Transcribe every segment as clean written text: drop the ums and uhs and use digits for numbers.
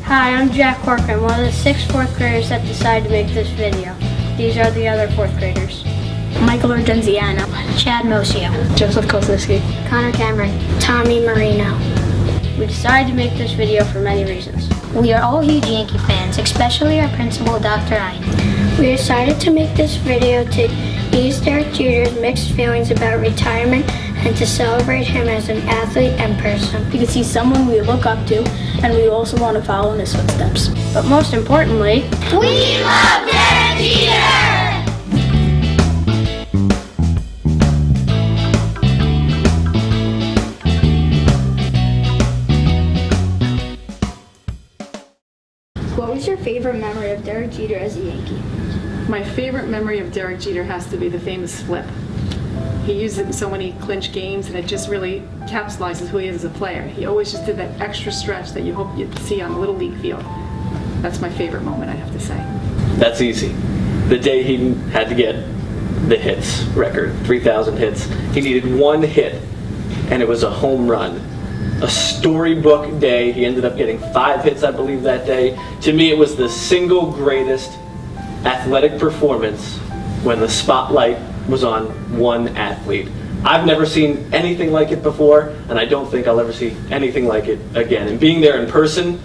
Hi, I'm Jack Corcoran, one of the 6 fourth graders that decided to make this video. These are the other 4th graders. Michael Orgenziano, Chad Mosio, Joseph Kosliski, Connor Cameron, Tommy Marino. We decided to make this video for many reasons. We are all huge Yankee fans, especially our principal, Dr. Ein. We decided to make this video to ease Derek Jeter's mixed feelings about retirement and to celebrate him as an athlete and person. Because he's someone we look up to, and we also want to follow in his footsteps. But most importantly, we love Derek Jeter! What was your favorite memory of Derek Jeter as a Yankee? My favorite memory of Derek Jeter has to be the famous flip. He used it in so many clinch games, and it just really capsulizes who he is as a player. He always just did that extra stretch that you hope you'd see on a Little League field. That's my favorite moment, I have to say. That's easy. The day he had to get the hits record, 3,000 hits. He needed one hit, and it was a home run. A storybook day. He ended up getting 5 hits, I believe, that day. To me, it was the single greatest athletic performance when the spotlight was on one athlete. I've never seen anything like it before, and I don't think I'll ever see anything like it again. And being there in person,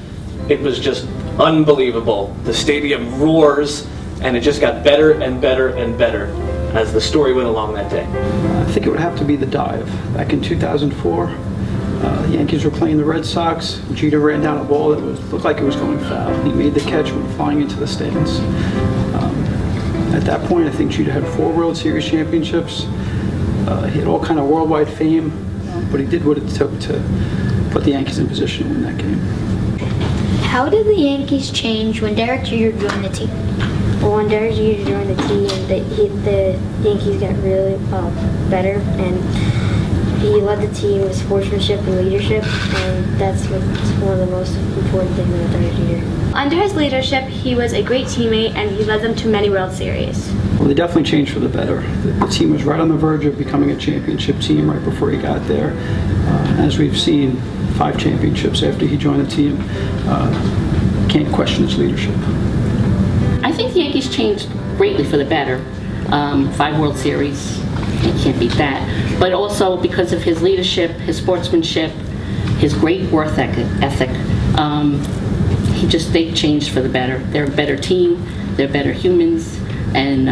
it was just unbelievable. The stadium roars, and it just got better and better and better as the story went along that day. I think it would have to be the dive. Back in 2004, the Yankees were playing the Red Sox. Jeter ran down a ball that looked like it was going foul. He made the catch, went flying into the stands. At that point, I think Jeter had 4 World Series championships. He had all kind of worldwide fame, but he did what it took to put the Yankees in position to win that game. How did the Yankees change when Derek Jeter joined the team? Well, when Derek Jeter joined the team, the Yankees got really better, and he led the team with sportsmanship and leadership, and that's one of the most important things about Derek Jeter. Under his leadership, he was a great teammate, and he led them to many World Series. Well, they definitely changed for the better. The team was right on the verge of becoming a championship team right before he got there. As we've seen, 5 championships after he joined the team. Can't question his leadership. I think the Yankees changed greatly for the better. 5 World Series, you can't beat that. But also because of his leadership, his sportsmanship, his great work ethic, they changed for the better. They're a better team, they're better humans, and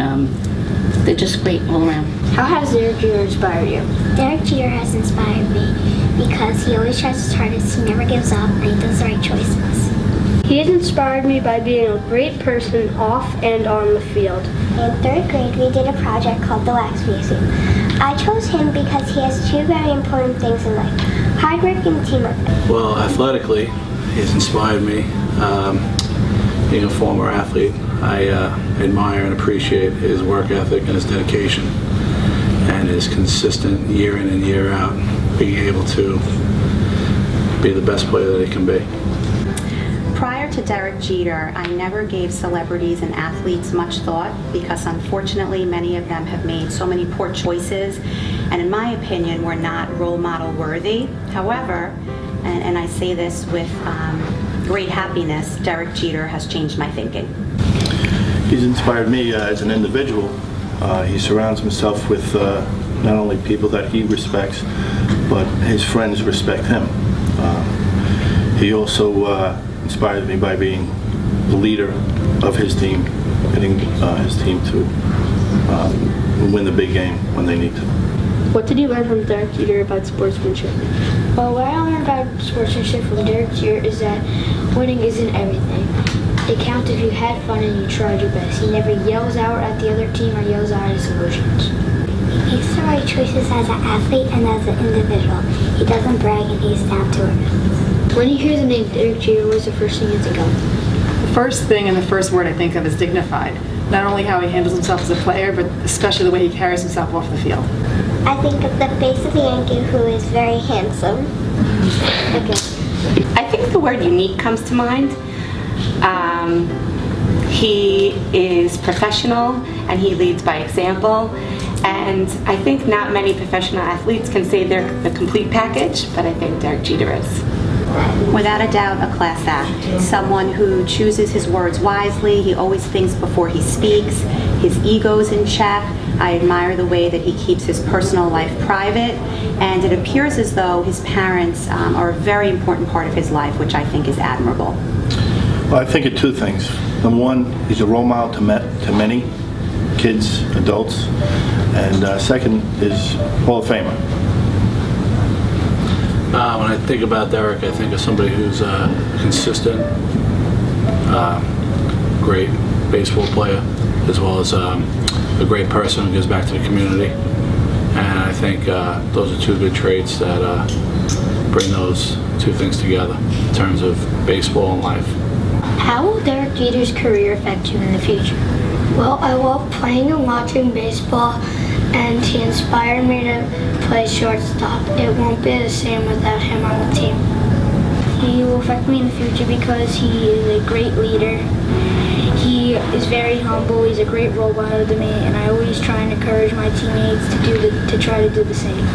they're just great all around. How has Derek Jeter inspired you? Derek Jeter has inspired me because he always tries his hardest, he never gives up, and he does the right choices. He has inspired me by being a great person off and on the field. In 3rd grade, we did a project called the Wax Museum. I chose him because he has 2 very important things in life: hard work and teamwork. Well, athletically, he's inspired me. Being a former athlete, I admire and appreciate his work ethic and his dedication and his consistent year in and year out being able to be the best player that he can be. Prior to Derek Jeter, I never gave celebrities and athletes much thought because unfortunately many of them have made so many poor choices and in my opinion were not role model worthy. However, and I say this with great happiness, Derek Jeter has changed my thinking. He's inspired me as an individual. He surrounds himself with not only people that he respects, but his friends respect him. He also inspired me by being the leader of his team, getting his team to win the big game when they need to. What did you learn from Derek Jeter about sportsmanship? Well, what I learned about sportsmanship from Derek Jeter is that winning isn't everything. It counts if you had fun and you tried your best. He never yells out at the other team or yells out his emotions. He makes the right choices as an athlete and as an individual. He doesn't brag and he's down to earth. When you hear the name Derek Jeter, what's the first thing you think of? The first thing and the first word I think of is dignified. Not only how he handles himself as a player, but especially the way he carries himself off the field. I think of the face of the Yankee, who is very handsome. Okay. I think the word unique comes to mind. He is professional and he leads by example. And I think not many professional athletes can say they're the complete package, but I think Derek Jeter is. Without a doubt, a class act. Someone who chooses his words wisely. He always thinks before he speaks. His ego's in check. I admire the way that he keeps his personal life private, and it appears as though his parents are a very important part of his life, which I think is admirable. Well, I think of two things. Number one, he's a role model to many kids, adults, and second is Hall of Famer. When I think about Derek, I think of somebody who's consistent, great baseball player, as well as a great person who gives back to the community. And I think those are two good traits that bring those two things together in terms of baseball and life. How will Derek Jeter's career affect you in the future? Well, I love playing and watching baseball, and he inspired me to play shortstop. It won't be the same without him on the team. He will affect me in the future because he is a great leader. He is very humble. He's a great role model to me, and I always try and encourage my teammates to try to do the same.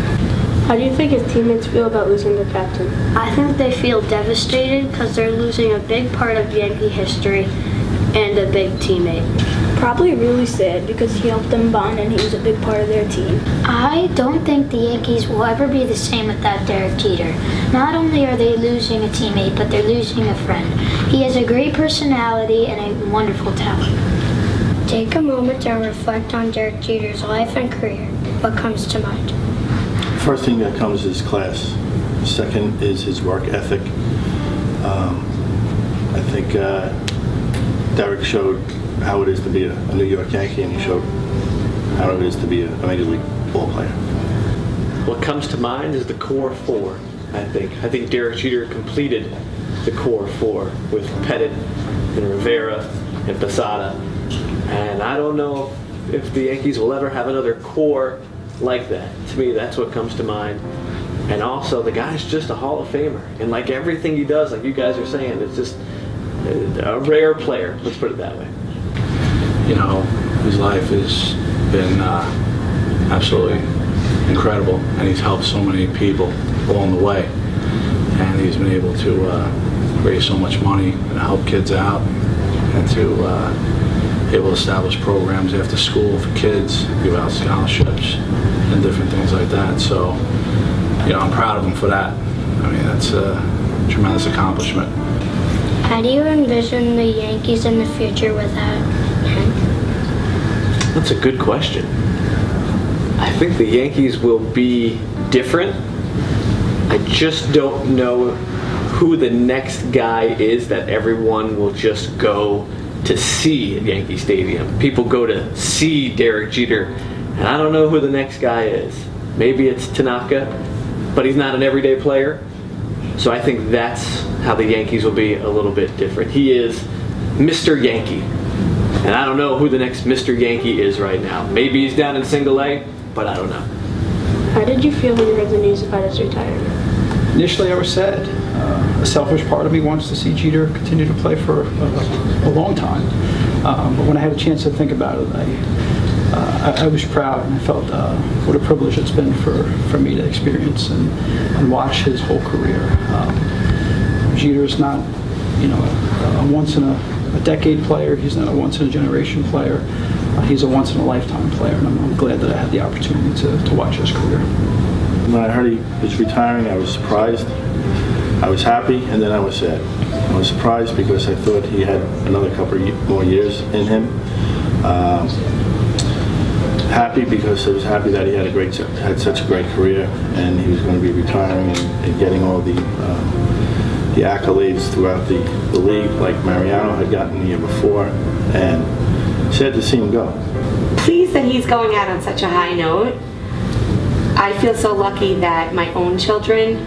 How do you think his teammates feel about losing their captain? I think they feel devastated because they're losing a big part of Yankee history and a big teammate. Probably really sad because he helped them bond and he was a big part of their team. I don't think the Yankees will ever be the same without Derek Jeter. Not only are they losing a teammate, but they're losing a friend. He has a great personality and a wonderful talent. Take a moment to reflect on Derek Jeter's life and career. What comes to mind? First thing that comes is class. Second is his work ethic. I think Derek showed how it is to be a New York Yankee, and he showed how it is to be a Major League ball player. What comes to mind is the core four, I think. I think Derek Jeter completed the core four with Pettit and Rivera and Posada. And I don't know if the Yankees will ever have another core like that. To me, that's what comes to mind. And also, the guy's just a Hall of Famer. And like everything he does, like you guys are saying, it's just a rare player. Let's put it that way. You know, his life has been absolutely incredible, and he's helped so many people along the way. And he's been able to raise so much money and help kids out, and to able to establish programs after school for kids, give out scholarships and different things like that. So, you know, I'm proud of him for that. I mean, that's a tremendous accomplishment. How do you envision the Yankees in the future without him? That's a good question. I think the Yankees will be different. I just don't know who the next guy is that everyone will just go to see at Yankee Stadium. People go to see Derek Jeter, and I don't know who the next guy is. Maybe it's Tanaka, but he's not an everyday player. So I think that's how the Yankees will be a little bit different. He is Mr. Yankee, and I don't know who the next Mr. Yankee is right now. Maybe he's down in Single A, but I don't know. How did you feel when you heard the news about his retirement? Initially, I was sad. A selfish part of me wants to see Jeter continue to play for a long time. But when I had a chance to think about it, I was proud, and I felt what a privilege it's been for me to experience and watch his whole career. Jeter is not, you know, a once in a decade player. He's not a once in a generation player. He's a once in a lifetime player, and I'm glad that I had the opportunity to watch his career. When I heard he was retiring, I was surprised. I was happy, and then I was sad. I was surprised because I thought he had another couple more years in him. Happy because I was happy that he had such a great career, and he was going to be retiring and getting all the accolades throughout the league, like Mariano had gotten the year before, and sad to see him go. Pleased that he's going out on such a high note. I feel so lucky that my own children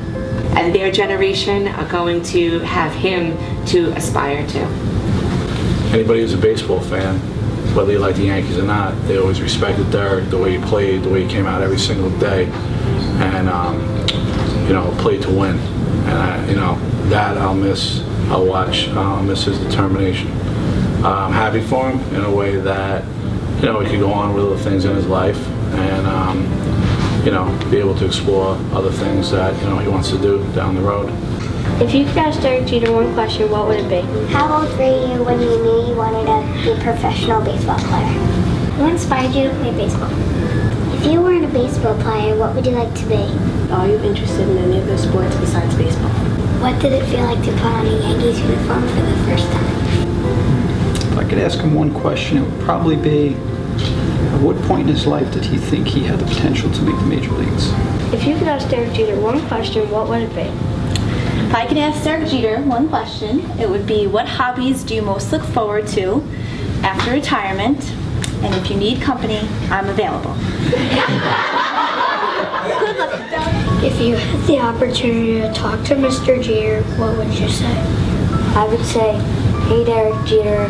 and their generation are going to have him to aspire to. Anybody who's a baseball fan, whether you like the Yankees or not, they always respected Derek, the way he played, the way he came out every single day, and you know, played to win. And you know, that I'll miss. I'll watch. I'll miss his determination. I'm happy for him in a way that, you know, he could go on with other things in his life, and you know, be able to explore other things that, you know, he wants to do down the road. If you could ask Derek Jeter one question, what would it be? How old were you when you knew you wanted to be a professional baseball player? What inspired you to play baseball? If you weren't a baseball player, what would you like to be? Are you interested in any other sports besides baseball? What did it feel like to put on a Yankees uniform for the first time? If I could ask him one question, it would probably be, at what point in his life did he think he had the potential to make the major leagues? If you could ask Derek Jeter one question, what would it be? If I could ask Derek Jeter one question, it would be, what hobbies do you most look forward to after retirement? And if you need company, I'm available. If you had the opportunity to talk to Mr. Jeter, what would you say? I would say, hey Derek Jeter,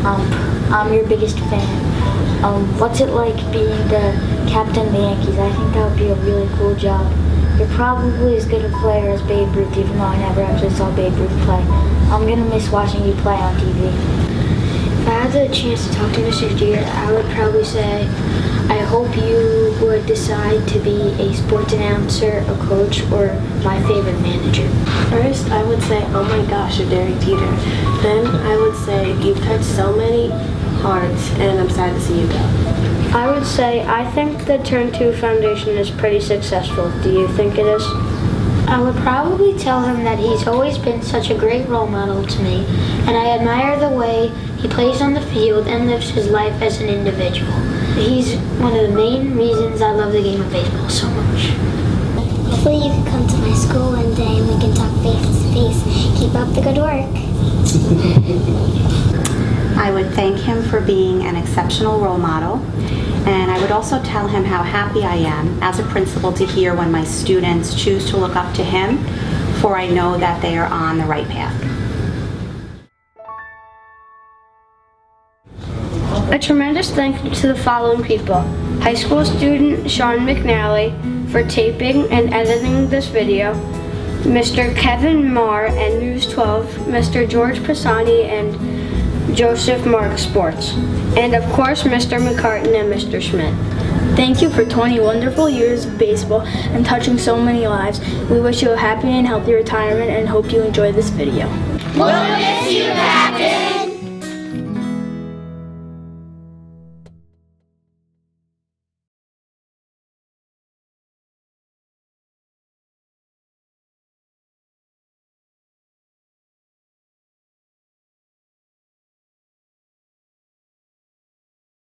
I'm your biggest fan. What's it like being the captain of the Yankees? I think that would be a really cool job. You're probably as good a player as Babe Ruth, even though I never actually saw Babe Ruth play. I'm going to miss watching you play on TV. If I had the chance to talk to Mr. Jeter, I would probably say, I hope you would decide to be a sports announcer, a coach, or my favorite manager. First, I would say, oh my gosh, you're Derek Jeter. Then I would say, you've touched so many hearts, and I'm sad to see you go. I would say, I think the Turn 2 Foundation is pretty successful. Do you think it is? I would probably tell him that he's always been such a great role model to me, and I admire the way he plays on the field and lives his life as an individual. He's one of the main reasons I love the game of baseball so much. Hopefully you can come to my school one day and we can talk face to face. Keep up the good work. I would thank him for being an exceptional role model, and I would also tell him how happy I am as a principal to hear when my students choose to look up to him, for I know that they are on the right path. A tremendous thank you to the following people. High school student Sean McNally for taping and editing this video, Mr. Kevin Marr and News 12, Mr. George Pisani and Joseph Mark Sports, and of course Mr. McCartan and Mr. Schmidt. Thank you for 20 wonderful years of baseball and touching so many lives. We wish you a happy and healthy retirement and hope you enjoy this video. We'll miss you, Captain.